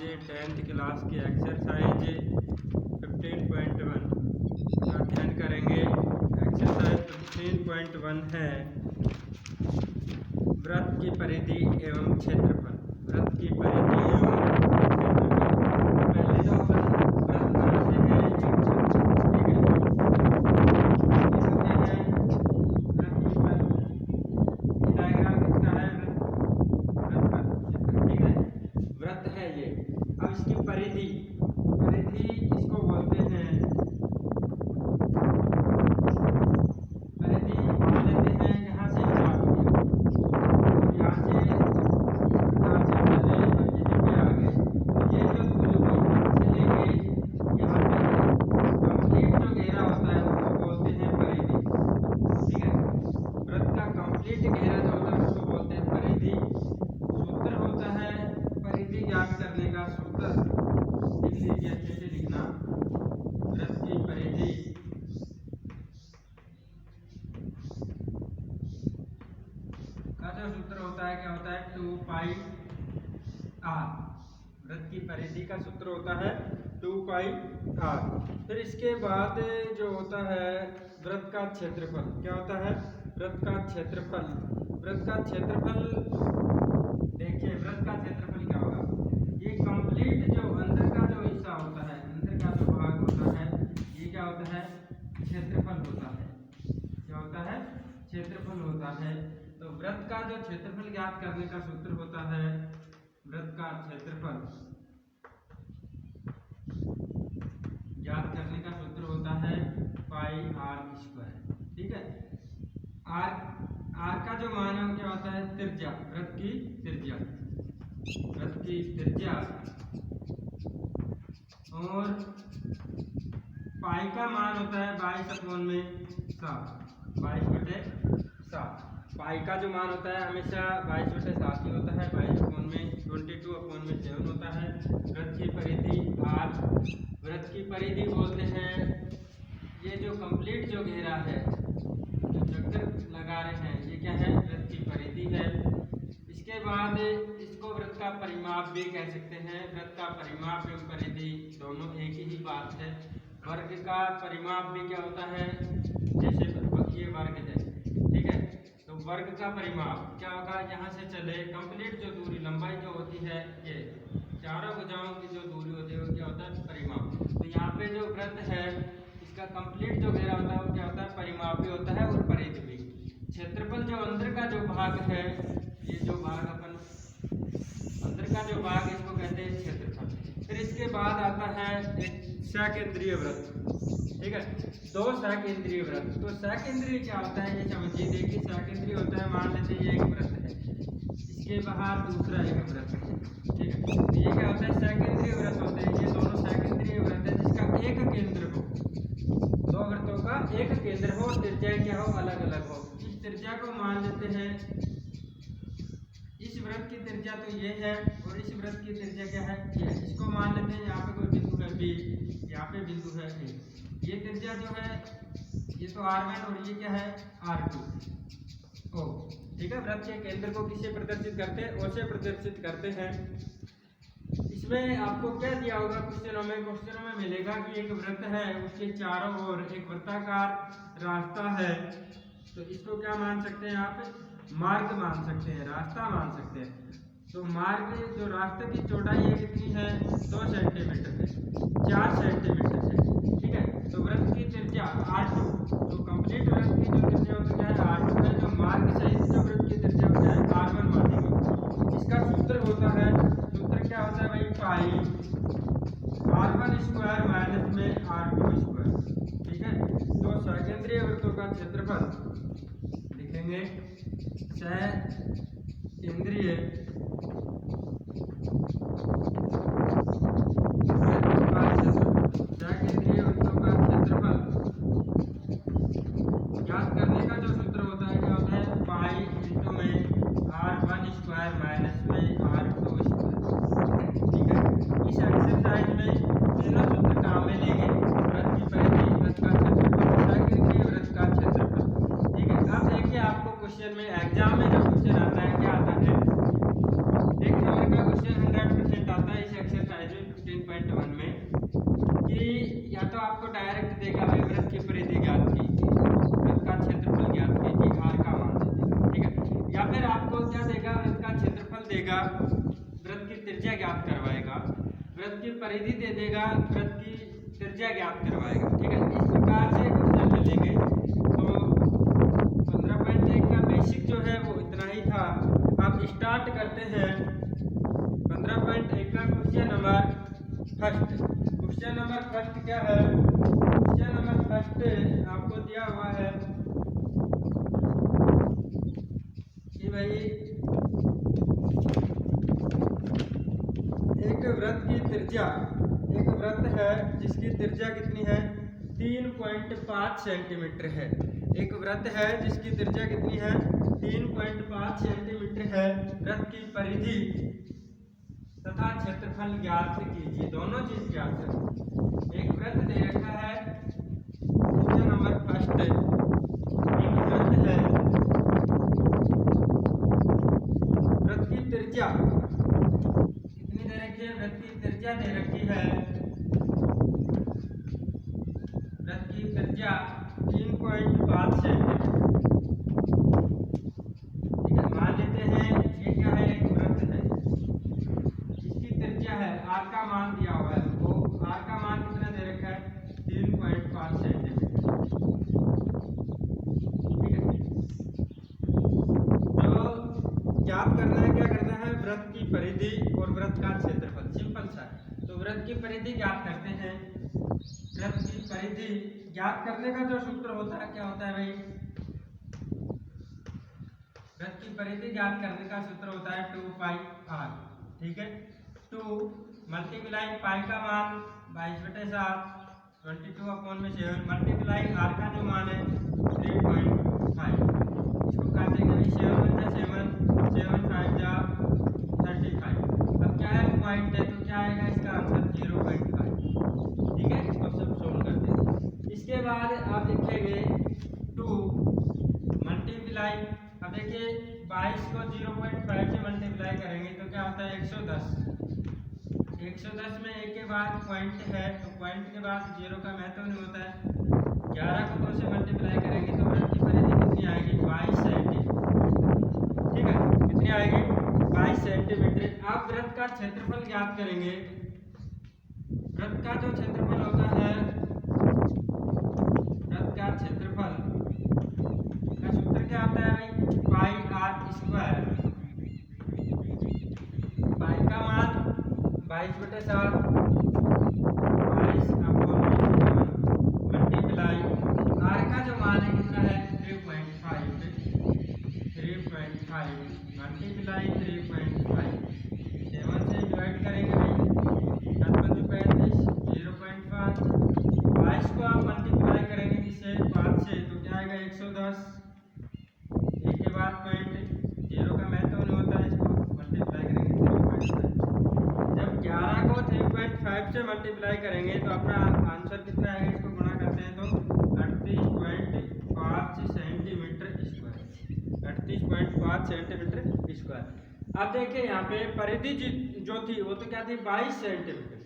10th class की exercise 15.1 का अध्ययन करेंगे। एक्सरसाइज 15.1 है वृत्त की परिधि एवं क्षेत्रफल। वृत्त की परिधि एवं क्षेत्रफल। पहले तो अपन वृत्त बनाते हैं, ठीक है। डायग्राम किसका है? वृत्त का क्षेत्र, ठीक है। वृत्त है ये। अब इसकी परिधि इसको बोलते हैं, परिधि मान लेते हैं यहाँ से स्टार्ट हो गया और यहाँ से इस प्रकार से चले और यहीं पे आ गए, तो ये जो दूरी हुई यहाँ से लेके यहाँ तक कंप्लीट जो घेरा होता है उसको बोलते हैं परिधि, ठीक है। वृत्त का कंप्लीट घेरा जो होता है उसको बोलते हैं परिधि। सूत्र होता है परिधि ज्ञात करने का। सूत्र लिख लीजिए, अच्छे से लिखना। वृत्त की परिधि का जो सूत्र होता है क्या होता है? 2 पाई r। वृत्त की परिधि का सूत्र होता है 2 पाई r। फिर इसके बाद जो होता है वृत्त का क्षेत्रफल। क्या होता है? वृत्त का क्षेत्रफल। वृत्त का क्षेत्रफल देखिए, वृत्त का क्षेत्रफल क्या होगा? ये कंप्लीट जो अंदर का जो हिस्सा होता है, अंदर का जो भाग होता है, ये क्या होता है? क्षेत्रफल होता है। क्या होता है? क्षेत्रफल होता है। तो वृत्त का जो क्षेत्रफल ज्ञात करने का सूत्र होता है, वृत्त का क्षेत्रफल ज्ञात करने का सूत्र होता है पाई r स्क्वायर, ठीक है। r का जो मान है क्या होता है? त्रिज्या, वृत्त की त्रिज्या। वृत्त की त्रिज्या और पाई का मान होता है 22/7। 22/7। पाई का जो मान होता है हमेशा 22/7 ही होता है। 22/7 होता है। वृत्त की परिधि r। वृत्त की परिधि बोलते हैं ये जो कंप्लीट जो घेरा है, जो चक्कर लगा रहे हैं, ये क्या है? वृत्त की परिधि है। इसके बाद इसको वृत्त का परिमाप भी कह सकते हैं। वृत्त का परिमाप एवं परिधि दोनों एक ही बात है। वर्ग का परिमाप भी क्या होता है? जैसे ये वर्ग है, ठीक है। तो वर्ग का परिमाप क्या होगा? यहाँ से चले कंप्लीट जो दूरी, लंबाई जो होती है, ये चारों भुजाओं की जो दूरी होती है वो क्या होता है? परिमाप। तो यहाँ पे जो वृत्त है इसका कंप्लीट जो घेरा होता है वो क्या होता है? परिमाप भी होता है और परिधि भी। क्षेत्रफल जो अंदर का जो भाग है, ये जो भाग अपन अंदर का जो भाग इसको कहते हैं क्षेत्रफल। फिर इसके बाद आता है एक सकेंद्रीय वृत्त, ठीक है। 2 सकेंद्रीय वृत्त। तो सकेंद्रीय क्या होता है ये समझिए। देखिए सकेंद्रीय होता है, मान लेते हैं ये एक वृत्त है, इसके बाहर दूसरा एक वृत्त है, ठीक है। तो ये क्या होता है? सकेंद्रीय वृत्त होते हैं। ये दोनों सकेंद्रीय वृत्त है जिसका एक केंद्र हो, 2 वृत्तों का एक केंद्र हो, त्रिज्या क्या हो? अलग अलग हो। इस त्रिज्या को मान लेते हैं, इस वृत्त की त्रिज्या तो ये है और इस वृत्त की त्रिज्या क्या है? ये है। इसको मान लेते हैं यहाँ पे कोई बिंदु है B, यहाँ पे बिंदु है A। ये त्रिज्या जो है ये तो r1 और ये क्या है? r2 ओ, ठीक है। वृत्त के केंद्र को किससे प्रदर्शित करते हैं? O से प्रदर्शित करते हैं। इसमें आपको क्या दिया होगा क्वेश्चनों में मिलेगा कि एक वृत्त है, उसके चारों ओर एक वृत्ताकार रास्ता है। तो इसको क्या मान सकते हैं आप? मार्ग मान सकते हैं, रास्ता मान सकते हैं। तो मार्ग जो रास्ते की चौड़ाई है कितनी है? 2 सेंटीमीटर है, 4 सेंटीमीटर है, ठीक है। तो वृत्त की त्रिज्या r2, तो कंप्लीट वृत्त की जो त्रिज्या होती है r2 है, जो मार्ग सहित जो वृत्त की त्रिज्या होती है r1 मानेंगे। इसका सूत्र होता है, सूत्र क्या होता है भाई? पाई r1 स्क्वायर माइनस में r2 स्क्वायर, ठीक है। तो सकेंद्रीय वृत्तों का क्षेत्रफल लिखेंगे सकेंद्रीय वृत्तों का क्षेत्रफल ज्ञात करने का जो सूत्र होता है क्या होता है? पाई इंटू में r1 स्क्वायर माइनस में r2 स्क्वायर, ठीक है। इस एक्सरसाइज में तीनों सूत्र काम में लेंगे। वृत्त की परिधि, वृत्त का क्षेत्रफल, सकेंद्रीय वृत्त का क्षेत्रफल, ठीक है। अब देखिए आपको क्वेश्चन में, एग्जाम में जो क्वेश्चन आता है क्या आता है? एक नंबर का क्वेश्चन 100% आता है इस एक्सरसाइज की परिधि दे देगा, वृत्त की त्रिज्या ज्ञात करवाएगा। ठीक है, इस प्रकार से क्वेश्चन मिलेंगे। तो 15.1 का बेसिक जो है वो इतना ही था। अब स्टार्ट करते हैं 15.1 का question number first. Question number first क्या है? क्वेश्चन नंबर फर्स्ट आपको दिया हुआ है कि भाई एक वृत्त की त्रिज्या, एक वृत्त है जिसकी त्रिज्या कितनी है? 3.5 सेंटीमीटर है। एक वृत्त है जिसकी त्रिज्या कितनी है? 3.5 सेंटीमीटर है। वृत्त की परिधि तथा क्षेत्रफल ज्ञात कीजिए। दोनों चीज ज्ञात है। एक वृत्त दे रखा है, क्वेश्चन नंबर फर्स्ट, एक वृत्त है, वृत्त की त्रिज्या कितनी दे रखी है? वृत्त की त्रिज्या दे रखी है, वृत्त की त्रिज्या 3.5 सेंटीमीटर। ठीक है, मान लेते हैं ये क्या है? एक वृत्त है, इसकी त्रिज्या है, आर का मान दिया हुआ है। तो आर का मान कितना दे रखा है? 3.5 सेंटीमीटर। ठीक है, तो ज्ञात करना है, क्या करना है? वृत्त की परिधि और वृत्त का क्षेत्रफल। सिंपल सा है। तो वृत्त की परिधि ज्ञात करते हैं। वृत्त की परिधि ज्ञात करने का जो सूत्र होता है, क्या होता है भाई? वृत्त की परिधि ज्ञात करने का सूत्र होता है 2 पाई आर। ठीक है, 2 मल्टीप्लाई पाई का मान 22/7 22/7 मल्टीप्लाई आर का जो मान है 3.5। इसको काटेंगे 7 × 7 7 5 जा 35। अब क्या है? पॉइंट है, तो क्या आएगा इसका आंसर? 0.5। ठीक है, इसको सब सोल्व करते हैं। इसके बाद आप लिखेंगे 2 मल्टीप्लाई, अब देखिए 22 को 0.5 से मल्टीप्लाई करेंगे तो क्या होता है? 110। 110 में एक के बाद पॉइंट है, तो पॉइंट के बाद 0 का महत्व नहीं होता है। 11 को 2 से मल्टीप्लाई करेंगे तो वृत्त की परिधि कितनी आएगी? 22 सेंटीमीटर। ठीक है, कितनी आएगी? 22 सेंटीमीटर। आप वृत्त का क्षेत्रफल ज्ञात करेंगे। वृत्त का जो क्षेत्रफल होता है, वृत्त का क्षेत्रफल का सूत्र क्या होता है भाई? पाई आर स्क्वायर। पाई का मान 22/7 मल्टीप्लाई आर का जो मान है कितना है? 3.5 मल्टीप्लाई 3.5। 7 से डिवाइड करेंगे भाई, 7×5 0.5। 22 को आप मल्टीप्लाई करेंगे किससे? 5 से, तो क्या आएगा? 110। एक के बाद पॉइंट, 0 का महत्व नहीं होता है, इसको मल्टीप्लाई करेंगे 3.5। जब 11 को 3.5 से मल्टीप्लाई करेंगे तो अपना आंसर कितना आएगा? इसको गुणा करते हैं तो 38.5 सेंटीमीटर स्क्वायर। 38.5 centimetre square. अब देखिए यहाँ पे परिधि जो थी वो तो क्या थी? 22 सेंटीमीटर।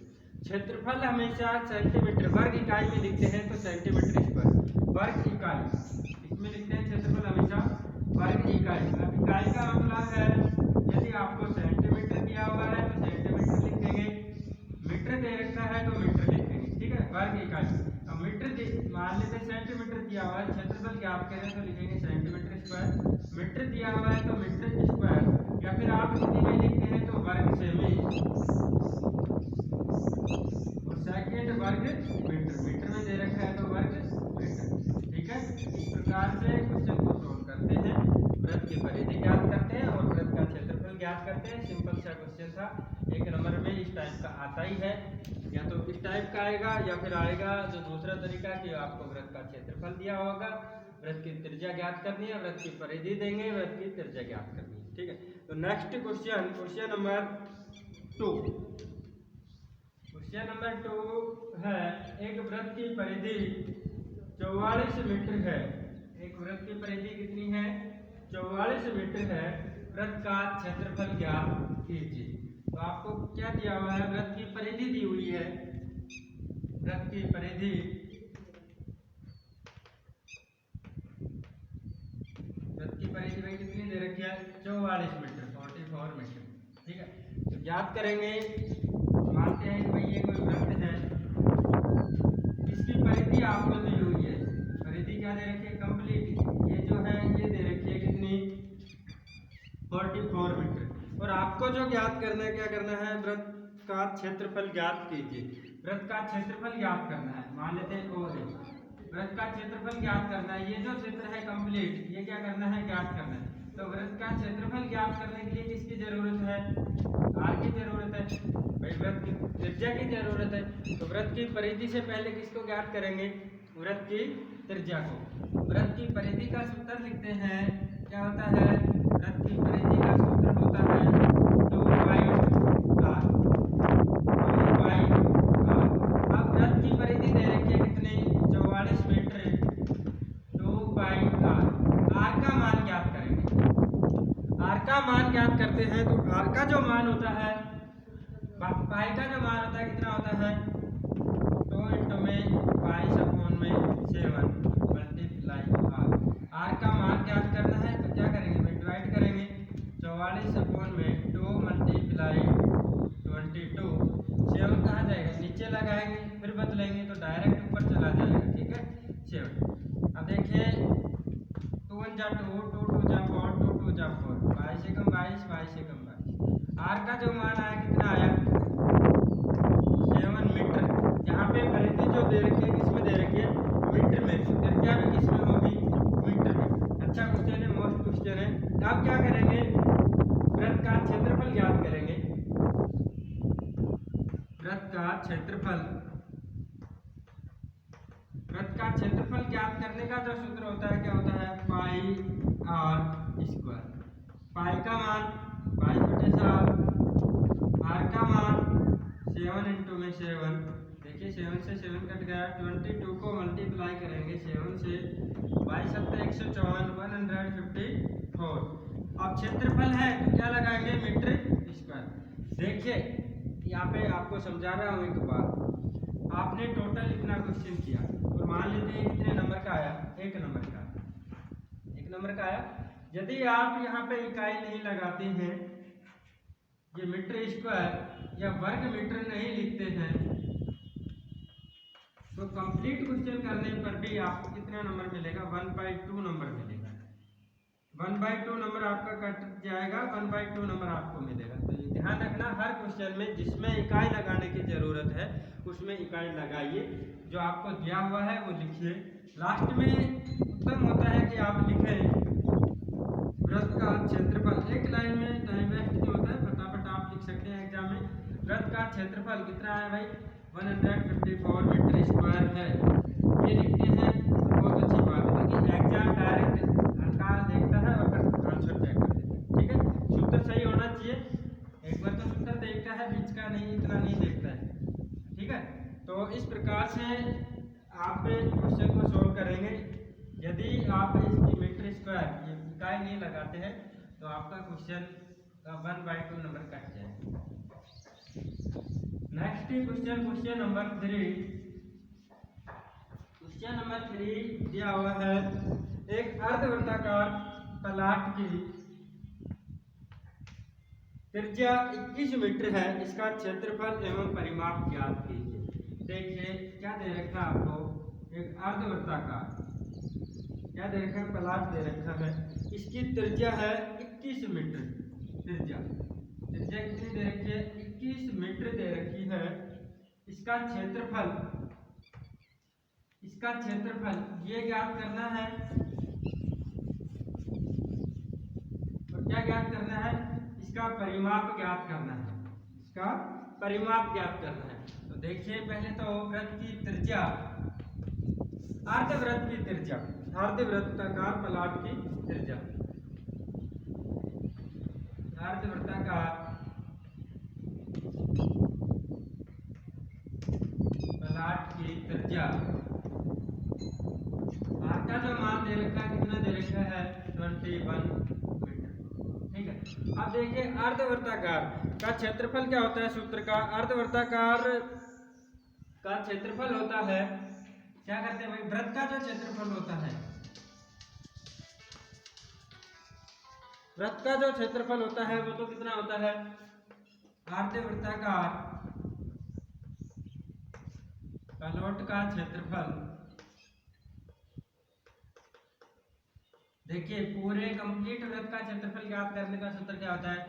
क्षेत्रफल हमेशा सेंटीमीटर वर्ग इकाई में लिखते हैं, तो सेंटीमीटर स्क्वायर वर्ग इकाई, इसमें लिखते हैं क्षेत्रफल हमेशा वर्ग इकाई। अब इकाई का मतलब है, यदि आपको सेंटीमीटर दिया हुआ है तो सेंटीमीटर लिखेंगे, मीटर दे रखा है तो मीटर लिखेंगे। ठीक है, वर्ग इकाई। अब मीटर मान लेते सेंटीमीटर दिया हुआ है, क्षेत्रफल ज्ञात करें तो लिखेंगे सेंटीमीटर स्क्वायर। मीटर दिया हुआ है तो मीटर स्क्वायर, या फिर आप हिंदी में लिखते हैं तो वर्ग सेमी, और सेकंड वर्ग मीटर। मीटर में दे रखा है तो वर्ग मीटर। ठीक है, इस प्रकार से क्वेश्चन को सोल्व करते हैं। वृत्त की परिधि ज्ञात करते हैं और वृत्त का क्षेत्रफल ज्ञात करते हैं। सिंपल सा क्वेश्चन था। एक नंबर में इस टाइप का आता ही है, या तो इस टाइप का आएगा या फिर आएगा जो दूसरा तरीका कि आपको वृत्त का क्षेत्रफल दिया होगा, वृत्त की त्रिज्या ज्ञात करनी है, वृत्त की परिधि देंगे, वृत्त की त्रिज्या ज्ञात करनी है। ठीक है, तो next question, question number 2। Question number 2 है, एक वृत्त की परिधि 44 मीटर है। एक वृत्त की परिधि कितनी है? 44 मीटर है। वृत्त का क्षेत्रफल ज्ञात कीजिए। तो आपको क्या दिया हुआ है? वृत्त की परिधि दी हुई है। वृत्त की परिधि, वृत्त की परिधि में कितनी दे रखी है? 44 मीटर, 44 मीटर। ठीक है, तो ज्ञात करेंगे। मानते लेते हैं कि भाई ये कोई वृत्त है, इसकी परिधि आपको दी हुई है, परिधि क्या दे रखी है, कंप्लीट। ये जो है ये दे रखी है कितनी, 44 मीटर। और आपको जो ज्ञात करना है, क्या करना है, वृत्त का क्षेत्रफल ज्ञात कीजिए। वृत्त का क्षेत्रफल ज्ञात करना है, मान लेते हैं ओ है, वृत्त का क्षेत्रफल ज्ञात करना है। ये जो क्षेत्र है कंप्लीट, ये क्या करना है, ज्ञात करना है। तो वृत्त का क्षेत्रफल ज्ञात करने के लिए किसकी जरूरत है, आर की जरूरत है, भाई वृत्त की त्रिज्या की जरूरत है। तो वृत्त की परिधि से पहले किसको ज्ञात करेंगे, वृत्त की त्रिज्या को। वृत्त की परिधि का सूत्र लिखते हैं, क्या होता है, वृत्त की परिधि का सूत्र होता है 2πr। अब वृत्त की परिधि दे रखी है कितनी, 44 मीटर, 2πr। आर का मान ज्ञात करेंगे। आर का मान ज्ञात करते हैं तो आर का जो मान होता है, पाई का जो मान होता है कितना होता है, 2 इंटू में 22/7 मल्टीप्लाई आर। आर का मान ज्ञात करना है तो क्या करेंगे, डिवाइड करेंगे 44/2 मल्टीप्लाई 22। 7 कहाँ जाएगा, नीचे लगाएंगे, फिर बदलेंगे तो डायरेक्ट ऊपर चला जाएगा, ठीक है 7। अब देखिए 2 1 जा 2, 2 2 जा 4, 2 2 जा 4, 22 से कम 22, 22 से कम 22। आर का जो मान आया कितना आया, 7 मीटर। यहाँ पे परिधि जो दे रखी है किसमें दे रखी है, मीटर में, त्रिज्या भी किसमें होगी, मीटर में। अच्छा क्वेश्चन है, मोस्ट क्वेश्चन है। अब क्या करेंगे, वृत्त का क्षेत्रफल ज्ञात करेंगे। वृत्त का क्षेत्रफल, वृत्त का क्षेत्रफल ज्ञात करने का जो सूत्र होता है क्या होता है, पाई आर स्क्वायर। पाई का मान 22/7, आर का मान 7 इंटू में 7, देखिए 7 से 7 कट गया, 22 को मल्टीप्लाई करेंगे 7 से, 22 7 154, 154। अब क्षेत्रफल है तो क्या लगाएंगे, मीटर स्क्वायर। देखिए यहाँ पे आपको समझा रहा हूँ एक बात, आपने टोटल इतना क्वेश्चन किया और मान लेते हैं कितने नंबर का आया, 1 नंबर का, 1 नंबर का आया। यदि आप यहाँ पे इकाई नहीं लगाते हैं, ये मीटर स्क्वायर या वर्ग मीटर नहीं लिखते हैं, तो कंप्लीट क्वेश्चन करने पर भी आपको कितना नंबर मिलेगा, 1/2 नंबर मिलेगा। 1/2 नंबर आपका कट जाएगा, 1/2 नंबर आपको मिलेगा। तो ये ध्यान रखना, हर क्वेश्चन में जिसमें इकाई लगाने की जरूरत है उसमें इकाई लगाइए, जो आपको दिया हुआ है वो लिखिए। लास्ट में उत्तम होता है कि आप लिखें वृत्त का क्षेत्रफल, एक लाइन में टाइम वेस्ट नहीं होता है, फटाफट आप लिख सकते हैं एग्जाम में। वृत्त का क्षेत्रफल कितना है भाई, 154 मीटर स्क्वायर है, ये लिखते हैं तो बहुत अच्छी बात है, क्योंकि एग्जाम डायरेक्ट अंका देखता है और फिर आंसर चेक कर देता है, ठीक है। सूत्र सही होना चाहिए, एक बार तो सूत्र देखता है, बीच का नहीं, इतना नहीं देखता है, ठीक है। तो इस प्रकार से आप क्वेश्चन को सोल्व करेंगे। यदि आप इसकी मीटर स्क्वायर ये इकाई नहीं लगाते हैं तो आपका क्वेश्चन का 1/2 नंबर कट जाएगा। Next question, question number 3। Question number 3 दिया हुआ है, एक अर्धवृत्ताकार प्लाट की त्रिज्या 21 मीटर है, इसका क्षेत्रफल एवं परिमाप ज्ञात कीजिए। देखिए क्या दे रखा है आपको, एक अर्धवृत्ताकार क्या दे रखा है, प्लाट दे रखा है, इसकी त्रिज्या है 21 मीटर। त्रिज्या कितनी दे रखी है, 21 मीटर दे रखी है। इसका क्षेत्रफल ये ज्ञात करना है, और क्या ज्ञात करना है, इसका परिमाप ज्ञात करना है, इसका परिमाप ज्ञात करना है। तो देखिए पहले तो वृत्त की त्रिज्या, अर्धवृत्त की त्रिज्या, अर्धवृत्ताकार प्लाट की त्रिज्या, अर्धवृत्ताकार प्लाट की त्रिज्या, आर का जो मान दे रखा है कितना दे रखा है, 21 मीटर, ठीक है। अब देखिए अर्धवृत्ताकार का क्षेत्रफल क्या होता है, सूत्र का, अर्धवृत्ताकार का क्षेत्रफल होता है, क्या करते हैं भाई, वृत्त का जो क्षेत्रफल होता है, वृत्त का जो क्षेत्रफल होता है वो तो कितना होता है, अर्धवृत्ताकार प्लॉट का क्षेत्रफल, देखिए पूरे कंप्लीट वृत्त का क्षेत्रफल ज्ञात करने का सूत्र क्या होता है,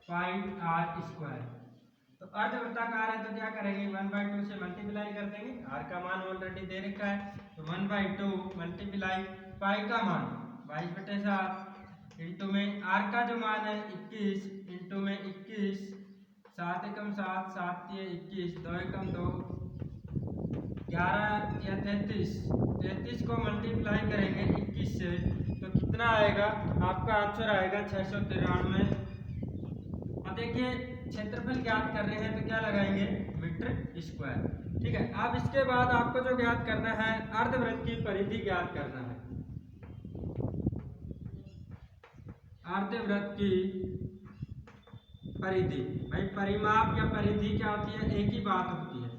पाई आर स्क्वायर। तो अर्धवृत्ताकार है तो क्या करेंगे, 1/2 से मल्टीप्लाई कर देंगे, आर का मान ऑलरेडी दे रखा है, तो 1/2 मल्टीप्लाई पाई का मान 22/7 इंटू में आर का जो मान है 21 इंटू में 21, 7 एकम 7, 7 तिये 21, 2 एकम 2, 11 या 33 को मल्टीप्लाई करेंगे 21 से तो कितना आएगा, आपका आंसर आएगा 693। अब देखिए क्षेत्रफल ज्ञात कर रहे हैं तो क्या लगाएंगे, मीटर स्क्वायर। ठीक है, अब इसके बाद आपको जो ज्ञात करना है, अर्धवृत्त की परिधि ज्ञात करना है। अर्धवृत्त की परिधि, भाई परिमाप या परिधि क्या होती है, एक ही बात होती है,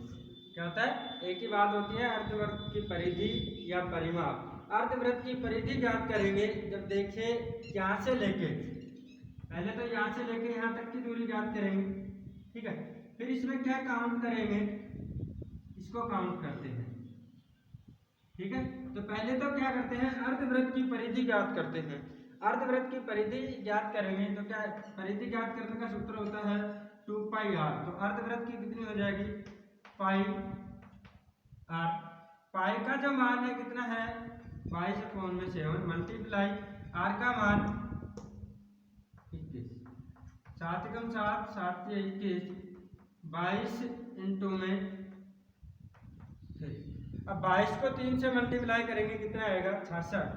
क्या होता है, एक ही बात होती है, अर्धवृत्त की परिधि या परिमाप। अर्धवृत्त की परिधि ज्ञात करेंगे जब देखिए यहाँ से लेके, पहले तो यहाँ से लेके यहाँ तक की दूरी ज्ञात करेंगे, ठीक है, फिर इसमें क्या काउंट करेंगे, इसको काउंट करते हैं। ठीक है, तो पहले तो क्या करते हैं, अर्धवृत्त की परिधि ज्ञात करते हैं। अर्धवृत्त की परिधि ज्ञात करेंगे तो क्या, परिधि ज्ञात करने का सूत्र होता है 2πr। तो अर्धवृत्त की कितनी हो जाएगी, पाई आर। पाई का जो मान है कितना है, 22/7 मल्टीप्लाई आर का मान 21, 7 एकम 7, 7 तिये 21, 22 इंटू में 3। अब 22 को 3 से मल्टीप्लाई करेंगे कितना आएगा, 66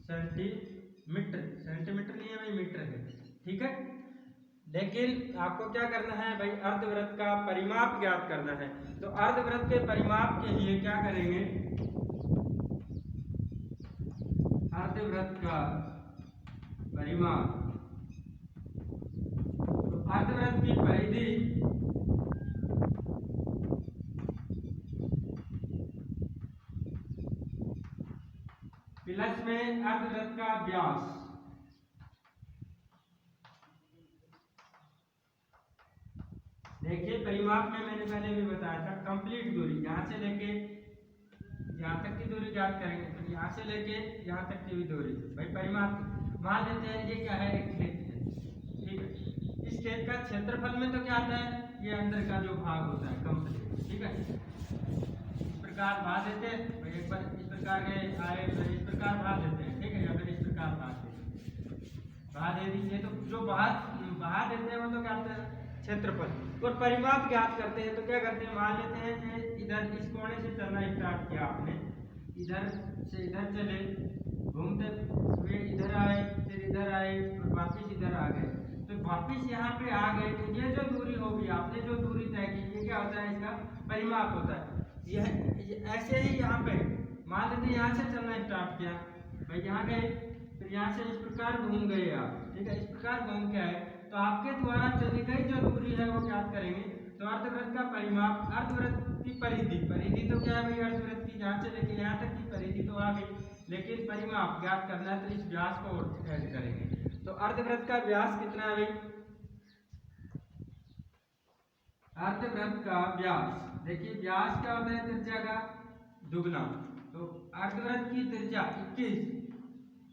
सेंटीमीटर। सेंटीमीटर नहीं है भाई, मीटर है। ठीक है, लेकिन आपको क्या करना है भाई, अर्धवृत्त का परिमाप ज्ञात करना है। तो अर्धवृत्त के परिमाप के लिए क्या करेंगे, अर्धवृत्त का परिमाप, तो अर्धवृत्त की परिधि प्लस में अर्धवृत्त का व्यास, देखिए परिमाप में मैंने पहले भी बताया था, कंप्लीट दूरी यहाँ से लेके यहाँ तक की दूरी ज्ञात करेंगे, तो यहाँ से लेके यहाँ तक की भी दूरी भाई परिमाप। मान लेते हैं ये क्या है, एक खेत है, ठीक है, इस खेत का क्षेत्रफल में तो क्या आता है, ये अंदर का जो भाग होता है कंप्लीट। ठीक है, इस प्रकार भाग देते हैं भाई, एक बार इस प्रकार के आए तो इस प्रकार भाग देते हैं, ठीक है, या फिर इस प्रकार भाग दे दीजिए, तो जो भाग देते हैं वो तो क्या आता है, क्षेत्रफल। और परिमाप ज्ञात करते हैं तो क्या करते हैं, मान लेते हैं कि इधर इस कोने से चलना स्टार्ट किया आपने, इधर से इधर चले, घूमते हुए इधर आए, फिर इधर आए और वापिस इधर आ गए, तो वापिस यहाँ पे आ गए, तो ये जो दूरी होगी, आपने जो दूरी तय की, ये क्या होता है, इसका परिमाप होता है। यह ऐसे ही यहाँ पे मान लेते हैं यहाँ से चलना स्टार्ट किया भाई, यहाँ गए, फिर यहाँ से इस प्रकार घूम गए आप, ठीक है, इस प्रकार घूम के आए, तो आपके द्वारा चली गई जो दूरी है वो ज्ञात करेंगे। तो अर्धवृत्त का परिमाप, अर्धवृत्त की परिधि, परिधि तो क्या है भाई, अर्धवृत्त की यहाँ से लेके यहाँ तक की परिधि तो आ गई, लेकिन परिमाप ज्ञात करना है तो इस व्यास को ऐड करेंगे। तो अर्धवृत्त का व्यास कितना है भाई, अर्धवृत्त का व्यास, देखिए व्यास क्या होता है, त्रिज्या का दुगना। तो अर्धवृत्त की त्रिज्या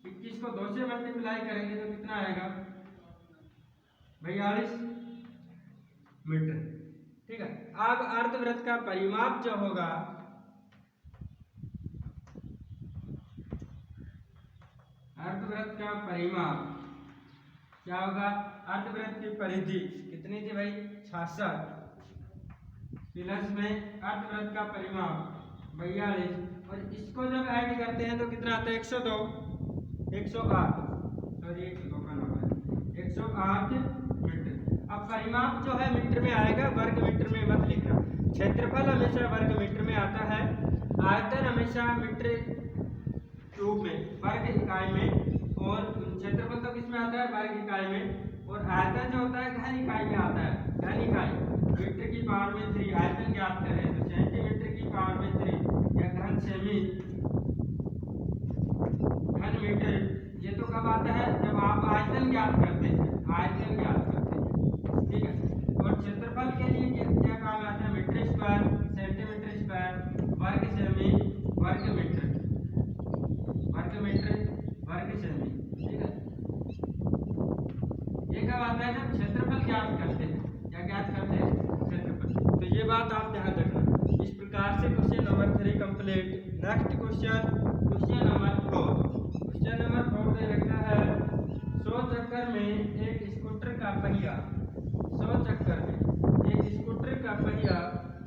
21 को 2 से मल्टीप्लाई करेंगे तो कितना आएगा, 42 मीटर। ठीक है, अब अर्धवृत्त का परिमाप जो होगा, अर्धवृत्त का परिमाप क्या होगा, अर्धवृत्त की परिधि कितनी थी भाई, 66 प्लस में अर्धवृत्त का परिमाप 42, और इसको जब ऐड करते हैं तो कितना आता है, 102 108, सॉरी 102 का नंबर 108 मीटर। अब परिमाप जो है मीटर में आएगा, वर्ग मीटर में मत लिखना। क्षेत्रफल हमेशा वर्ग मीटर में आता है, आयतन हमेशा मीटर क्यूब में, वर्ग इकाई में, और क्षेत्रफल तो किसमें आता है, वर्ग इकाई में, और आयतन जो होता है घन इकाई में आता है, घन इकाई मीटर की पावर में 3। आयतन ज्ञात करें तो सेंटीमीटर की पावर में 3 या घन सेमी घन मीटर, ये तो कब आता है, जब आप आयतन ज्ञात करते हैं, आयतन ज्ञात करते हैं। ठीक है, और क्षेत्रफल के लिए क्या काम आता है, मीटर स्क्वायर, सेंटीमीटर बात आप ध्यान रखना। इस प्रकार से question number 3 complete. Next question number 4। Question number 4 दे रखा है 100 चक्कर में एक स्कूटर का पहिया 100 चक्कर में एक स्कूटर का पहिया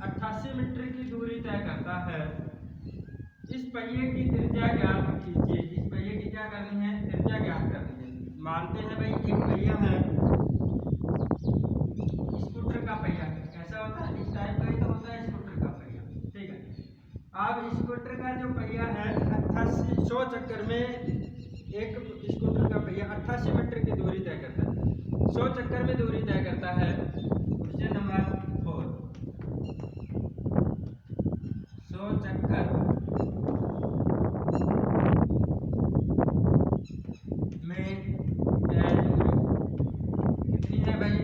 88 मीटर की दूरी तय करता है। इस पहिए की त्रिज्या ज्ञात कीजिए। इस पहिए की क्या करनी है? त्रिज्या ज्ञात करनी है। मानते हैं भाई एक पहिया है, स्कूटर का पहिया कैसा होता है? इस टाइप का ही तो होता है स्कूटर का पहिया, ठीक है। अब स्कूटर का जो पहिया है 100 चक्कर में एक स्कूटर का पहिया 88 मीटर की दूरी तय करता है। 100 चक्कर में दूरी तय करता है। क्वेश्चन नंबर 4 100 चक्कर में तय दूरी कितनी है भाई?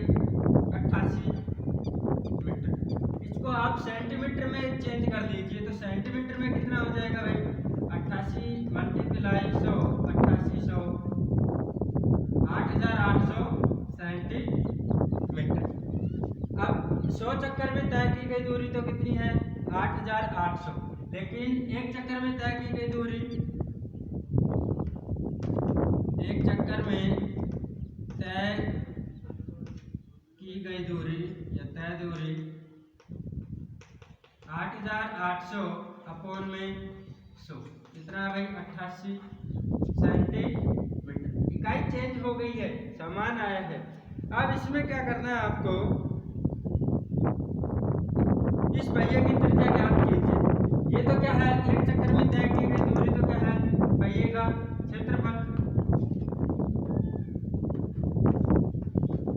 88 मीटर। इसको आप सेंटीमीटर में चेंज कर लीजिए तो सेंटीमीटर में कितना हो जाएगा भाई? 88 मल्टीप्लाई 100 8800 8800 सेंटीमीटर। अब 100 चक्कर में तय की गई दूरी तो कितनी है? 8800। लेकिन एक चक्कर में तय की गई दूरी, एक चक्कर में तय की गई दूरी या तय दूरी 8800 अपॉन में 100 कितना है भाई? 88 सेंटीमीटर। इकाई चेंज हो गई है, समान आया है। अब इसमें क्या करना है आपको? इस पहिए की त्रिज्या ज्ञात कीजिए। ये तो क्या है? एक चक्कर में तय की गई दूरी तो क्या है? पहिए का क्षेत्रफल।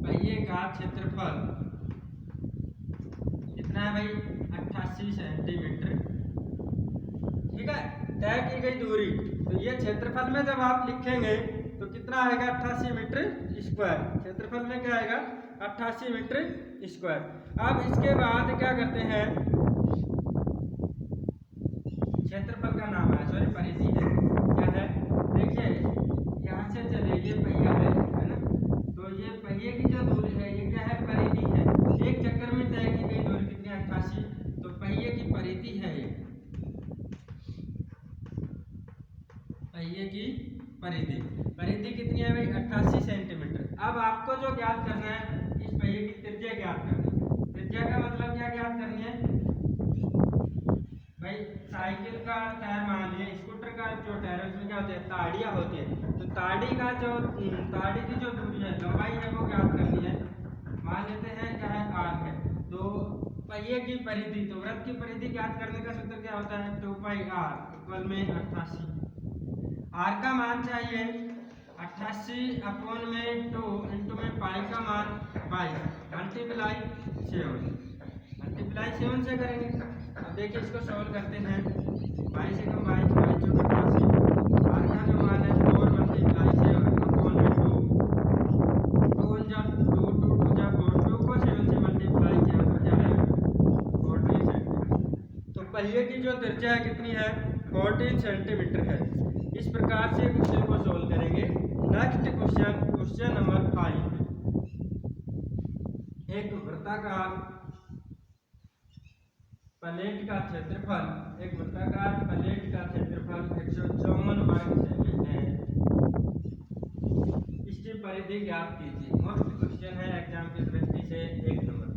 पहिए का क्षेत्रफल कितना है भाई? 88 सेंटीमीटर, ठीक है। तय की गई दूरी तो ये क्षेत्रफल में जब आप लिखेंगे तो कितना आएगा? 88 मीटर स्क्वायर। क्षेत्रफल में क्या आएगा? 88 मीटर स्क्वायर। अब इसके बाद क्या करते हैं? क्षेत्रफल का नाम है, सॉरी परिधि है, क्या है? देखिए यहाँ से चले, ये पहिया है ना, तो ये पहिए की जो दूरी है ये क्या है? परिधि है। एक चक्कर में तय की गई दूरी कितनी? 88, तो पहिए की परिधि है ये, पहिए की परिधि। परिधि कितनी है भाई? 88 सेंटीमीटर। अब आपको जो ज्ञात करना है, इस पहिए की त्रिज्या ज्ञात करनी है। त्रिज्या का मतलब क्या ज्ञात करनी है भाई? साइकिल का टायर मान लिया, स्कूटर का जो टायर है उसमें क्या होते हैं? ताड़ियाँ होती है। तो ताड़ी की जो दूरी है, लंबाई है, वो ज्ञात करनी है। मान लेते हैं क्या है? r है। तो पहिए की परिधि, तो वृत्त की परिधि ज्ञात करने का सूत्र क्या होता है? 2πr इक्वल में 88। r का मान चाहिए 88 अपॉन में 2 इंटू में पाई का मान 22 मल्टीप्लाई 7 से करेंगे। अब देखिए इसको सॉल्व करते हैं। 22 से कम 22 22 चौक 88। r का जो मान है 4 मल्टीप्लाई 7 अपॉन में 2 2 जब 2 2 2 जब 4 2 को 7 से मल्टीप्लाई किया तो क्या है? 14 सेंटीमीटर। तो पहिए की जो त्रिज्या है कितनी है? 14 सेंटीमीटर है। इस प्रकार से क्वेश्चन को सोल्व करेंगे। Next question number 5। एक वृत्ताकार प्लेट का क्षेत्रफल 154 वर्ग सेमी है। इसकी परिधि ज्ञात कीजिए। मोस्ट क्वेश्चन है एग्जाम की दृष्टि से 1 नंबर।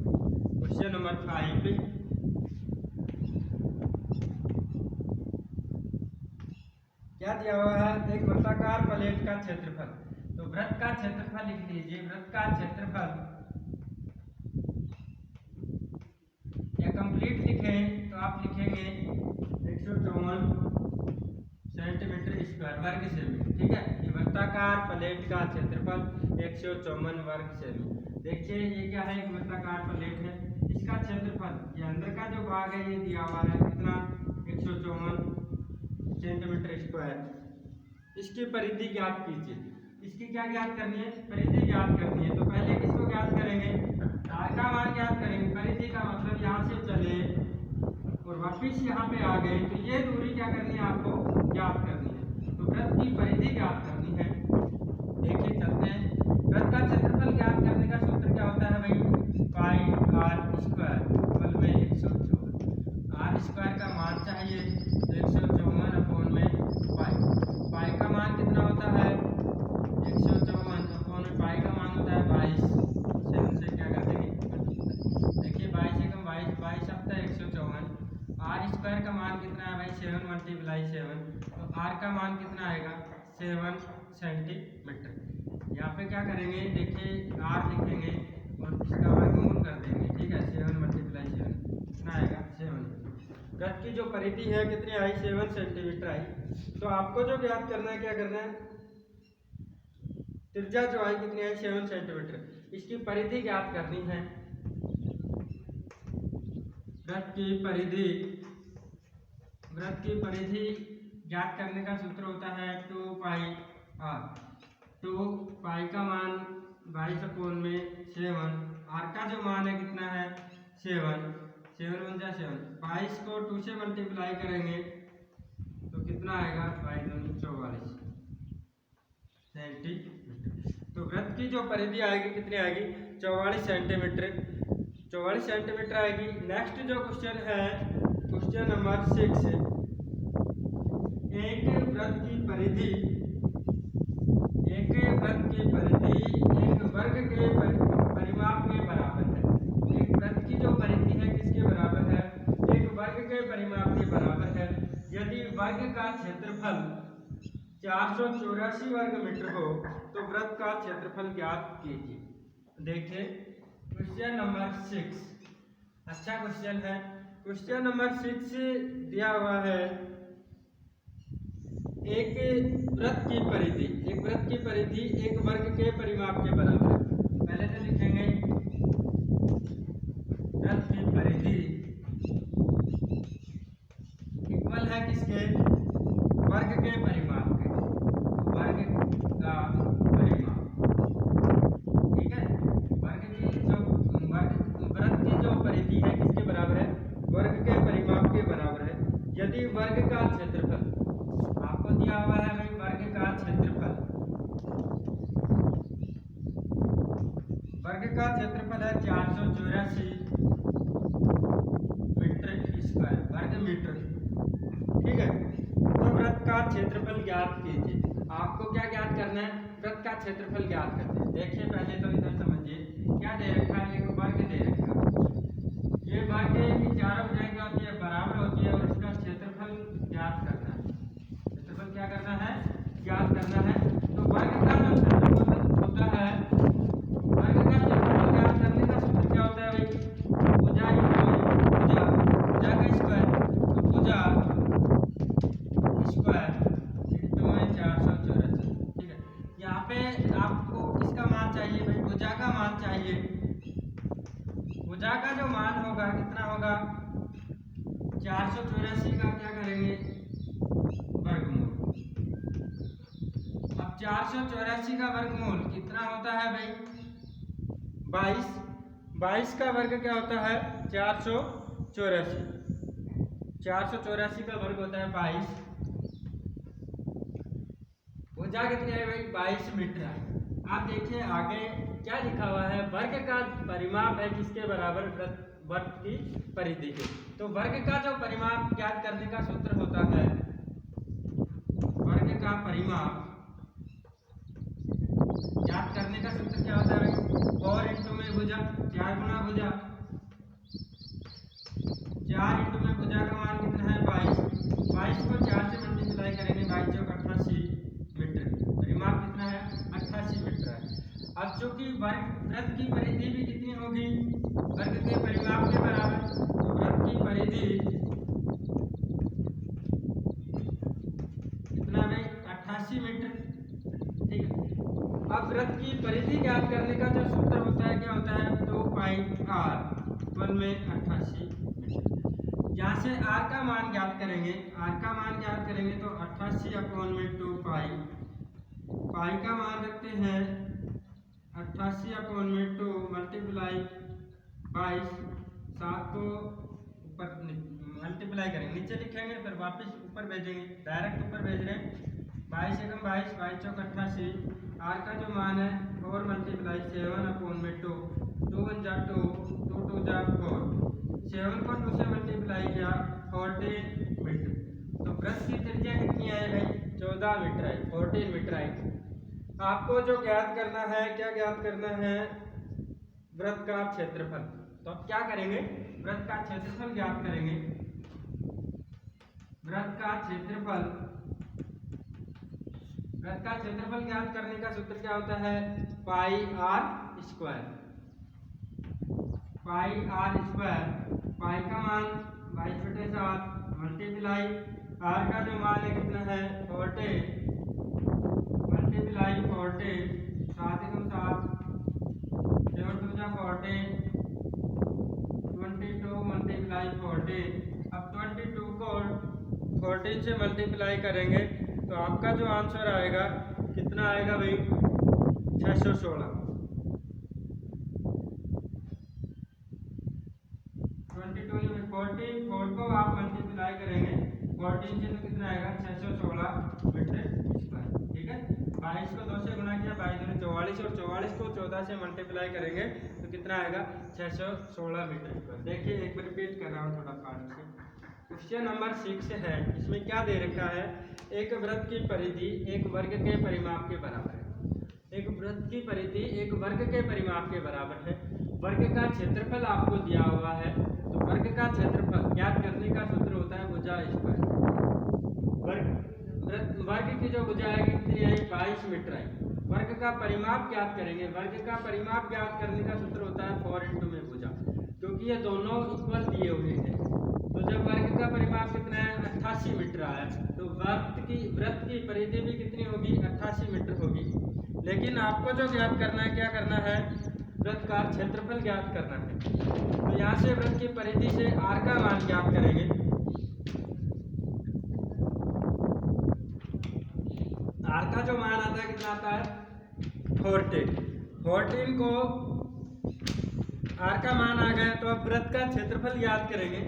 क्वेश्चन नंबर 5 क्या दिया हुआ है? एक वृत्ताकार प्लेट का क्षेत्रफल। तो वृत्त का क्षेत्रफल लिख लीजिए। वृत्त का क्षेत्रफल या कंप्लीट लिखें तो आप लिखेंगे 154 सेंटीमीटर स्क्वायर वर्ग सेमी, ठीक है। ये वृत्ताकार प्लेट का क्षेत्रफल 154 वर्ग सेमी। देखिए ये क्या है? एक वृत्ताकार प्लेट है, इसका क्षेत्रफल ये अंदर का जो भाग है ये दिया हुआ है कितना? 154 सेंटीमीटर स्क्वायर। इसकी परिधि ज्ञात कीजिए। इसकी क्या ज्ञात करनी है? परिधि ज्ञात करनी है। तो पहले किसको ज्ञात करेंगे? r का मान ज्ञात करेंगे। परिधि का मतलब यहाँ से चले और वापिस यहाँ पे आ गए तो ये दूरी क्या करनी है? आपको ज्ञात करनी है। तो वृत्त की परिधि ज्ञात करनी है। देखिए चलते हैं। वृत्त का क्षेत्रफल ज्ञात करने का सूत्र क्या होता है भाई? पाई r स्क्वायर इक्वल में 154 कितना आएगा 7 सेंटीमीटर। यहाँ पे क्या करेंगे, देखिए आर लिखेंगे और इसका वर्गमूल कर देंगे, ठीक है। 7 मल्टीप्लाई 7 कितना आएगा 7। वृत्त की जो परिधि है कितनी आई 7 सेंटीमीटर आई। तो आपको जो ज्ञात करना है, क्या करना है, त्रिज्या जो आई कितनी आई 7 सेंटीमीटर, इसकी परिधि ज्ञात करनी है। वृत्त की परिधि ज्ञात करने का सूत्र होता है 2 पाई आर। 2 पाई का मान 22/7, आर का जो मान है कितना है 7, 7 × 7, 22 को 2 से मल्टीप्लाई करेंगे तो कितना आएगा 22 सेंटीमीटर। तो वृत्त की जो परिधि आएगी कितनी आएगी 44 सेंटीमीटर, 44 सेंटीमीटर आएगी। नेक्स्ट जो क्वेश्चन है, क्वेश्चन नंबर 6, एक वृत्त की परिधि एक वर्ग के परिमाप के बराबर है। एक वृत्त की जो परिधि है किसके बराबर है, एक वर्ग के परिमाप के बराबर है। यदि वर्ग का क्षेत्रफल 484 वर्ग मीटर हो तो वृत्त का क्षेत्रफल ज्ञात कीजिए। देखिए क्वेश्चन नंबर 6 अच्छा क्वेश्चन है। क्वेश्चन नंबर 6 दिया हुआ है, एक वृत्त की परिधि एक वर्ग के परिमाप के बराबर है। पहले तो लिखेंगे वृत्त की परिधि इक्वल है किसके, वर्ग के परिमाप के, वर्ग का परिमाप, ठीक है। वृत्त की जो परिधि है किसके बराबर है, वर्ग के परिमाप के बराबर है। यदि वर्ग का क्षेत्रफल आपको दिया हुआ है भाई, वर्ग का क्षेत्रफल है 484 मीटर स्क्वायर, वर्ग मीटर, ठीक है। तो वृत्त का क्षेत्रफल ज्ञात कीजिए। आपको क्या ज्ञात करना है, वृत्त का क्षेत्रफल ज्ञात करना है। देखिए पहले तो इधर समझिए, क्या दे रखा है, एक वर्ग दे रखा है। ये वर्ग की चारों भुजाएं क्या होती है, बराबर होती है, और इसका क्षेत्रफल ज्ञात करना है। क्षेत्रफल क्या करना है, ज्ञात करना है। तो वर्ग का जो क्षेत्रफल होता है, वर्ग का क्षेत्रफल ज्ञात करने का सूत्र क्या होता है भाई, भुजा का स्क्वायर, तो भुजा स्क्वायर इंटू में 484, ठीक है। यहाँ पे आपको इसका मान चाहिए भाई, भुजा का मान चाहिए। भुजा का जो मान होगा कितना होगा 484 का क्या करेंगे वर्गमूल। अब 484 का वर्गमूल कितना होता है भाई 22, 22 का वर्ग क्या होता है 484, 484 का वर्ग होता है 22। भुजा कितनी है भाई 22 मीटर है। आप देखिए आगे क्या लिखा हुआ है, वर्ग का परिमाप है किसके बराबर, वृत्त की परिधि के। तो वर्ग का जो परिमाप ज्ञात करने का सूत्र होता है, वर्ग का परिमाप ज्ञात करने का सूत्र क्या होता है, 4 इंटू में भुजा, 4 गुना भुजा, 4 इंटू में भुजा का मान कितना है 22, 22 को 4 से मल्टीप्लाई करेंगे, 22 चौक 88 मीटर, परिमाप कितना है 88 मीटर है। अब चूंकि वृत्त की परिधि भी कितनी होगी, वर्ग के परिमाप के बराबर, तो वृत्त की परिधि कितना है 88 मीटर, ठीक है। अब वृत्त की परिधि ज्ञात करने का जो सूत्र होता है क्या होता है 2 पाई आर, 1 में 88 मीटर। यहाँ से आर का मान ज्ञात करेंगे, आर का मान ज्ञात करेंगे तो 88/2 पाई, पाई का मान रखते हैं 88/2 मल्टीप्लाई 22, 7 को ऊपर मल्टीप्लाई करेंगे, नीचे लिखेंगे फिर वापस ऊपर भेजेंगे, डायरेक्ट ऊपर भेज रहे हैं। 22 एकम 22, 22 चौक 88, आर का जो मान है 4 मल्टीप्लाई 7/2, 2 1 जा 2, 2 2 जा 4, 7 को 2 से मल्टीप्लाई किया 14 मीटर। तो वृत्त की त्रिज्या कितनी आई भाई 14 मीटर आई, 14 मीटर आई। आपको जो ज्ञात करना है, क्या ज्ञात करना है, वृत्त का क्षेत्रफल। तो अब क्या करेंगे, वृत्त का क्षेत्रफल ज्ञात करेंगे। वृत्त का क्षेत्रफल वृत्त का क्षेत्रफल ज्ञात करने का सूत्र क्या होता है? Pi R square. Pi R square, pi का मान 22/7 मल्टीप्लाई आर का जो मान है कितना है 40 मल्टीप्लाई 40 7 एकम 7 7 2 जा 40 22 मल्टीप्लाई 40। अब 22 को 14 से मल्टीप्लाई करेंगे तो आपका जो आंसर आएगा कितना आएगा भाई? 616। 22 में 44 को आप मल्टीप्लाई करेंगे 14 से तो कितना आएगा? 616 मीटर स्क्वायर। ठीक है, 22 को 2 से गुना किया 22 44 और 44 को 14 से मल्टीप्लाई करेंगे तो कितना आएगा? 616 मीटर स्क्वायर। देखिए एक बार रिपीट कर रहा हूँ थोड़ा पार्ट से। क्वेश्चन नंबर 6 है, इसमें क्या दे रखा है? एक वृत्त की परिधि एक वर्ग के परिमाप के बराबर है। एक वृत्त की परिधि एक वर्ग के परिमाप के बराबर है। वर्ग का क्षेत्रफल आपको दिया हुआ है, तो वर्ग का क्षेत्रफल ज्ञात करने का सूत्र होता है भुजा स्क्वायर। वर्ग की जो भुजा है कितनी आई? 22 मीटर आई। वर्ग का परिमाप ज्ञात करेंगे। वर्ग का परिमाप ज्ञात करने का सूत्र होता है 4 × में भुजा, क्योंकि ये दोनों इक्वल दिए हुए हैं। तो जब वर्ग का परिमाप कितना है? 88 मीटर आया, तो वृत्त की परिधि भी कितनी होगी? 88 मीटर होगी। लेकिन आपको जो ज्ञात करना है, क्या करना है? वृत्त का क्षेत्रफल ज्ञात करना है। तो यहाँ से वृत्त की परिधि से आर का मान ज्ञात करेंगे। आर का जो मान आता है कितना आता है? 14 को आर का मान आ गया, तो अब वृत्त का क्षेत्रफल ज्ञात करेंगे।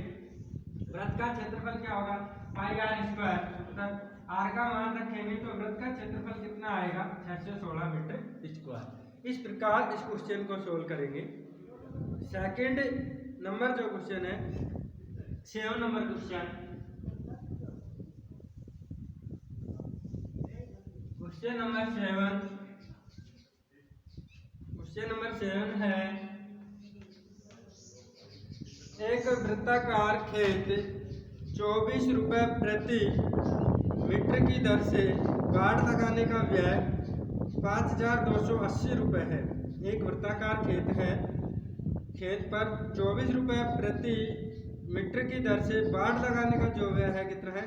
वृत्त का क्षेत्रफल क्या होगा? पाई आर स्क्वायर। मतलब आर का मान रखेंगे तो वृत्त का क्षेत्रफल कितना आएगा? 616 मीटर स्क्वायर। इस प्रकार इस क्वेश्चन को सोल्व करेंगे। सेकंड नंबर जो क्वेश्चन है 7 नंबर क्वेश्चन नंबर 7 है, एक वृत्ताकार खेत 24 रुपए प्रति मीटर की दर से बाड़ लगाने का व्यय 5280 रुपये है। एक वृत्ताकार खेत है, खेत पर 24 रुपये प्रति मीटर की दर से बाड़ लगाने का जो व्यय है कितना है?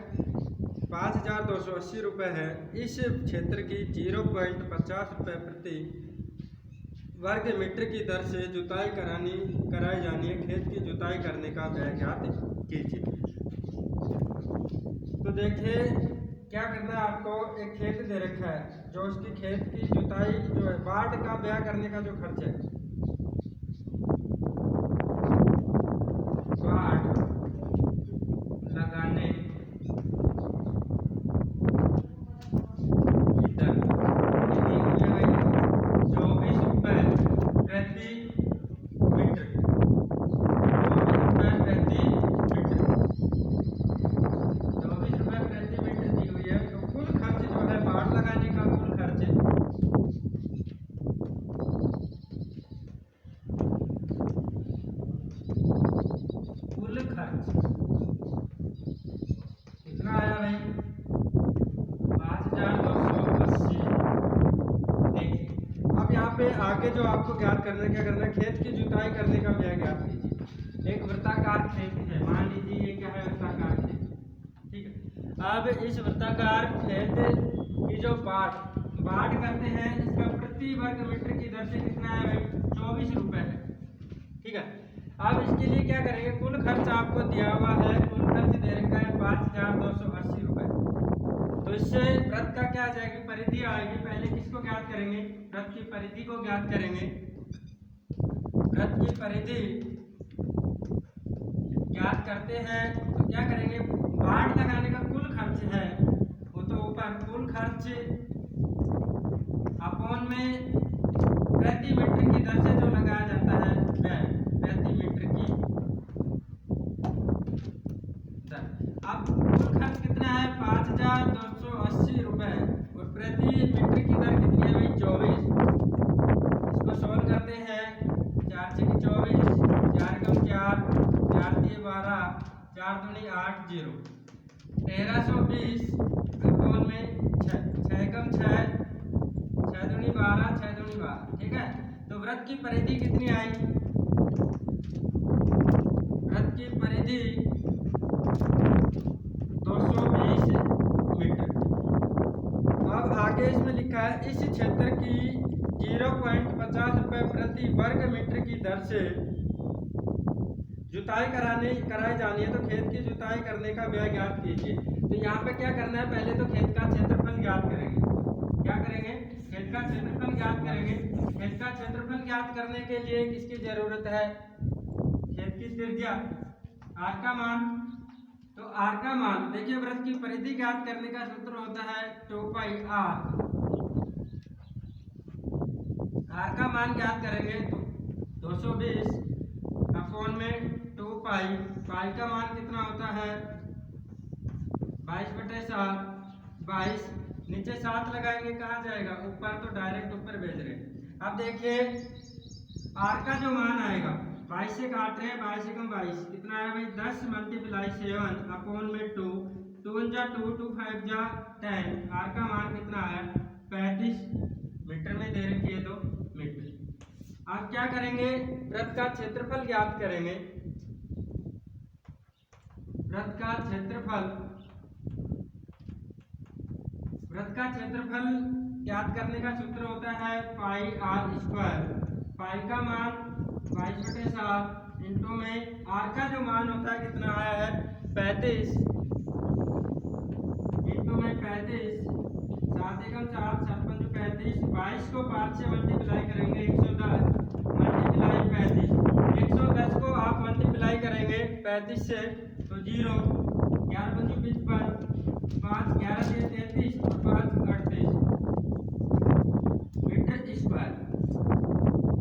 5280 रुपये है। इस क्षेत्र की 0.50 रुपये प्रति वर्ग मीटर की दर से जुताई कराई जानी है। खेत की जुताई करने का व्यय ज्ञात कीजिए। तो देखिए क्या करना है आपको? एक खेत दे रखा है, जो उसकी खेत की जुताई जो है बाड़ का व्यय करने का जो खर्च है, बाड़ लगाने की दर 24 रुपये प्रति मीटर। 24 रुपये प्रति मीटर दी हुई है। तो कुल खर्च जो है बाड़ लगाने का कुल खर्च कितना आया भाई? 5280। देखिए अब यहाँ पे आगे जो आपको ज्ञात करना है, क्या करना है? खेत की जुताई करने का व्यय ज्ञात कीजिए। एक वृत्ताकार खेत है, मान लीजिए ये क्या है? वृत्ताकार खेत। ठीक है, अब इस वृत्ताकार खेत की जो बाड़ करते हैं, इसका प्रति वर्ग मीटर की दर से कितना है भाई? 24 रुपये है। ठीक है, अब इसके लिए क्या करेंगे? कुल खर्च आपको दिया हुआ है, कुल खर्च दे रखा है 5280 रुपये। तो इससे वृत्त का क्या आ जाएगी? परिधि आएगी। पहले किसको ज्ञात करेंगे? वृत्त की परिधि को ज्ञात करेंगे। वृत्त की परिधि ज्ञात करते हैं तो क्या करेंगे? बाड़ लगाने का कुल खर्च है वो तो ऊपर, कुल खर्च अपॉन में प्रति मीटर की दर से जो लगाया जाता है व्यय प्रति मीटर की दर। अब कुल खर्च कितना है? 5280 रुपये और प्रति मीटर की दर कितनी है भाई? 24। इसको सोल्व करते हैं। 4 × 24 4 × 4 4 × 12 4 दूनी 8 0 1320 अपॉन में 6 × 6 वृत्त की परिधि कितनी आई? वृत्त की परिधि 220 मीटर। अब आगे इसमें लिखा है इस क्षेत्र की 0.50 रुपए प्रति वर्ग मीटर की दर से जुताई कराई जानी है, तो खेत की जुताई करने का व्यय ज्ञात कीजिए। तो यहाँ पे क्या करना है, पहले तो खेत का क्षेत्रफल ज्ञात करेंगे। क्या करेंगे? खेत का क्षेत्रफल ज्ञात करेंगे। खेत का क्षेत्रफल ज्ञात करने के लिए किसकी जरूरत है? खेत की त्रिज्या, आर का मान। तो आर का मान देखिए, वृत्त की परिधि ज्ञात करने का सूत्र होता है 2 पाई आर। आर का मान ज्ञात करेंगे तो 220 अपॉन में 2 पाई। पाई का मान कितना होता है? 22/7। 22 नीचे 7 लगाएंगे, कहाँ जाएगा? ऊपर, तो डायरेक्ट ऊपर भेज रहे हैं। अब देखिए आर का जो मान आएगा, 22 से काट रहे हैं, 22 एकम 22 कितना आया भाई? 10 × 7 अपॉन में 2, 2 × 2, 2 5 × 10। आर का मान कितना आया? 35 मीटर में दे रखी है, तो मीटर। अब क्या करेंगे? वृत्त का क्षेत्रफल ज्ञात करेंगे। वृत्त का क्षेत्रफल ज्ञात करने का सूत्र होता है पाई आर स्क्वायर। पाई का मान 22/7 इंटू में आर का जो मान होता है कितना आया है? 35 इंटू में 35, 7 एकम 7, 7 पंच 35। 22 को 5 से मल्टीप्लाई करेंगे 110 मल्टीप्लाई 35। 110 को आप मल्टीप्लाई करेंगे 35 से तो 0, 11 पंच 55, 5 11 से 33 और 5 38 मीटर स्क्वायर।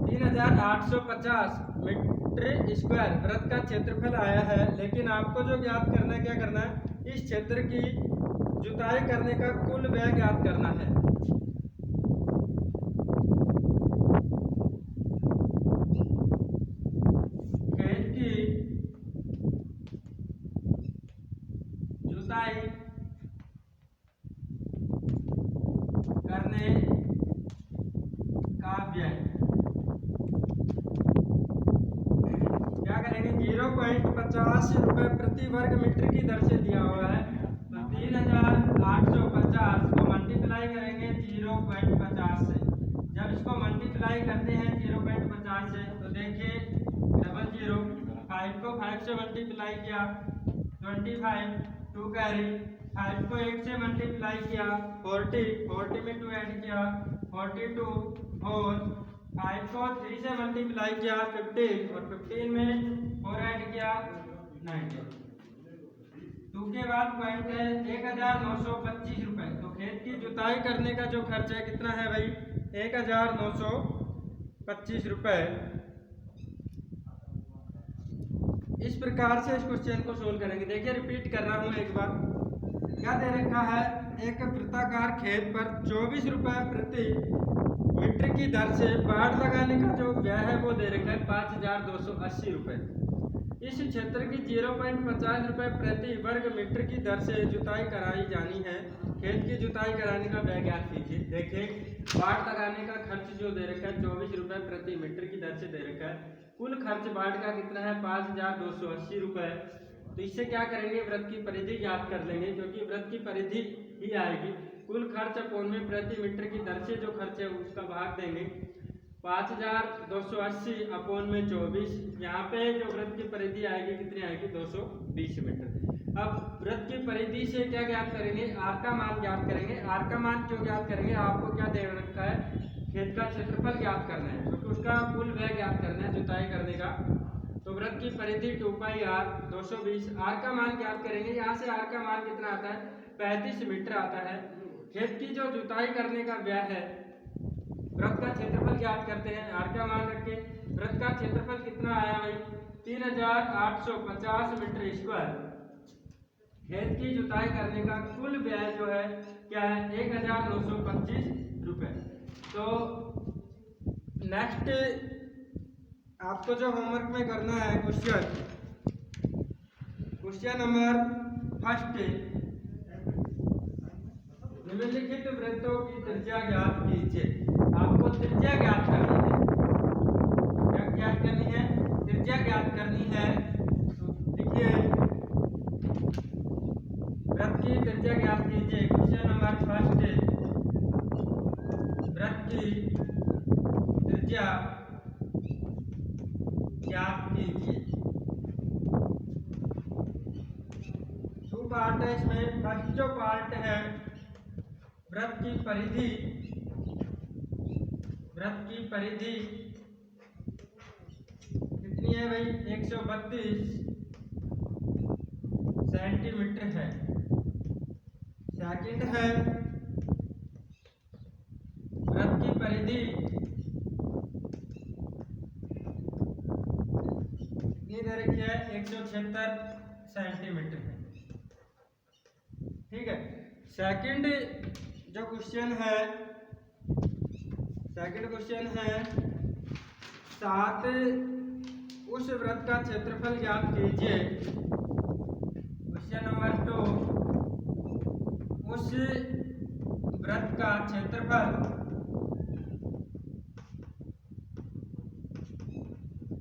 3850 मीटर स्क्वायर वृत्त का क्षेत्रफल आया है। लेकिन आपको जो ज्ञात करना है, क्या करना है? इस क्षेत्र की जुताई करने का कुल व्यय ज्ञात करना है। खेत की जुताई करने का व्यय क्या करेंगे? 0.50 रुपए प्रति वर्ग मीटर की दर से दिया हुआ है, तो 3850 को मल्टीप्लाई करेंगे 0.50 से। जब इसको मल्टीप्लाई करते हैं 0.50 से तो देखिए 00, 5 को 5 से मल्टीप्लाई किया 25, 2 कैरी, 5 को 8 से मल्टीप्लाई किया 40, 40 में 2 ऐड किया 42, 4, 5 को 3 से मल्टीप्लाई किया 15 और 15 में 4 ऐड किया 90। 2 के बाद पॉइंट है 1925 रुपए। तो खेत की जुताई करने का जो खर्च है कितना है भाई? 1925 रुपए। इस प्रकार से इस क्वेश्चन को सोल्व करेंगे। देखिए रिपीट कर रहा हूं एक बार। क्या दे रखा है? एक वृत्ताकार खेत पर 24 रुपए प्रति मीटर की दर से बाड़ लगाने का जो व्यय है वो दे रखा है 5280 रुपए। इस क्षेत्र की 0.50 रुपए प्रति वर्ग मीटर की दर से जुताई कराई जानी है। खेत की जुताई कराने का व्यय ज्ञात कीजिए। देखिए बाड़ लगाने का खर्च जो दे रखा है 24 रुपए प्रति मीटर की दर से दे रखा है। कुल खर्च बाड़ का कितना है? 5280 रुपए। तो इससे क्या करेंगे? वृत्त की परिधि ज्ञात कर लेंगे, क्योंकि वृत्त की परिधि ही आएगी। कुल खर्च अपॉन में प्रति मीटर की दर से जो खर्च है उसका भाग देंगे 5280 अपॉन में 24। यहाँ पे जो वृत्त की परिधि आएगी कितनी आएगी? 220 मीटर। अब वृत्त की परिधि से क्या ज्ञात करेंगे? आर का मान ज्ञात करेंगे। आर का मान क्यों ज्ञात करेंगे? आपको क्या दे रखा है? खेत का क्षेत्रफल ज्ञात करना है, क्योंकि उसका कुल व्यय ज्ञात करना है जुताई करने का। तो वृत्त की परिधि 2 पाई आर 220। आर का मान ज्ञात करेंगे। यहाँ से आर का मान कितना आता है? 35 मीटर आता है। खेत की जो जुताई करने का व्यय है, वृत्त का क्षेत्रफल ज्ञात करते हैं। आर का मान रख के वृत्त का क्षेत्रफल कितना आया भाई? 3850 मीटर स्क्वायर। खेत की जुताई करने का कुल व्यय जो है क्या है? 1925 रुपए। तो नेक्स्ट आपको जो होमवर्क में करना है क्वेश्चन नंबर फर्स्ट, निम्नलिखित वृत्तों की त्रिज्या ज्ञात कीजिए। आपको त्रिज्या ज्ञात करनी है। ज्ञात करनी है तो देखिए वृत्त की त्रिज्या ज्ञात कीजिए। क्वेश्चन नंबर फर्स्ट, वृत्त की त्रिज्या ज्ञात कीजिए। दो पार्ट है इसमें। फर्स्ट जो पार्ट है वृत्त की परिधि, वृत्त की परिधि कितनी है भाई, 132 सेंटीमीटर है। सेकंड है वृत्त की परिधि कितनी दे रखी है, 176 सेंटीमीटर है। ठीक है। सेकंड जो क्वेश्चन है, सेकंड क्वेश्चन है 7 उस वृत्त का क्षेत्रफल ज्ञात कीजिए। क्वेश्चन नंबर 2, उस वृत्त का क्षेत्रफल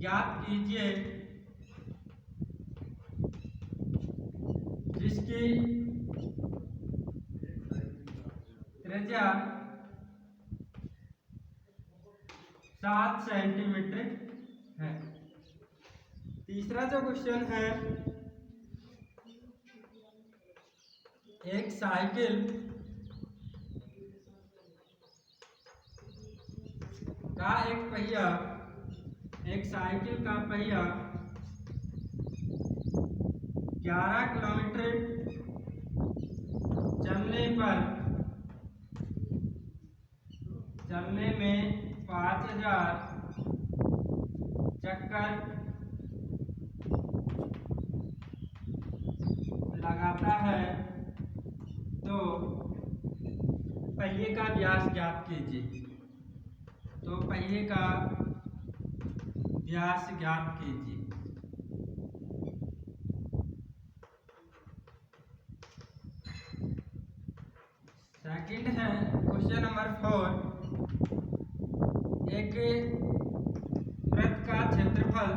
ज्ञात कीजिए जिसकी त्रिज्या 7 सेंटीमीटर है। तीसरा जो क्वेश्चन है, एक साइकिल का एक पहिया, एक साइकिल का पहिया 11 किलोमीटर चलने में 5000 चक्कर लगाता है तो पहिए का व्यास ज्ञात कीजिए। तो पहिए का व्यास ज्ञात कीजिए। सेकंड है क्वेश्चन नंबर 4, एक वृत्त का क्षेत्रफल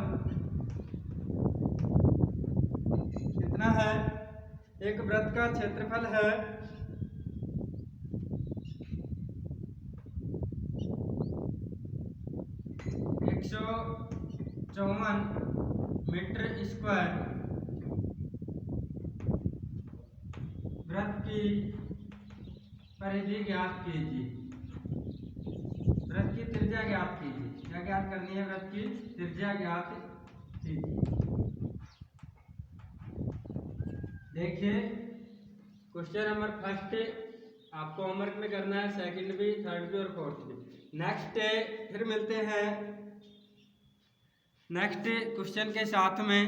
कितना है। एक वृत्त का क्षेत्रफल है 154 मीटर स्क्वायर। वृत्त की परिधि ज्ञात कीजिए। वृत्त की त्रिज्या ज्ञात कीजिए। क्या ज्ञात करनी है, वृत्त की त्रिज्या ज्ञात कीजिए। देखिए क्वेश्चन नंबर फर्स्ट आपको होमवर्क में करना है, सेकंड भी, थर्ड भी और फोर्थ भी। नेक्स्ट फिर मिलते हैं नेक्स्ट क्वेश्चन के साथ में।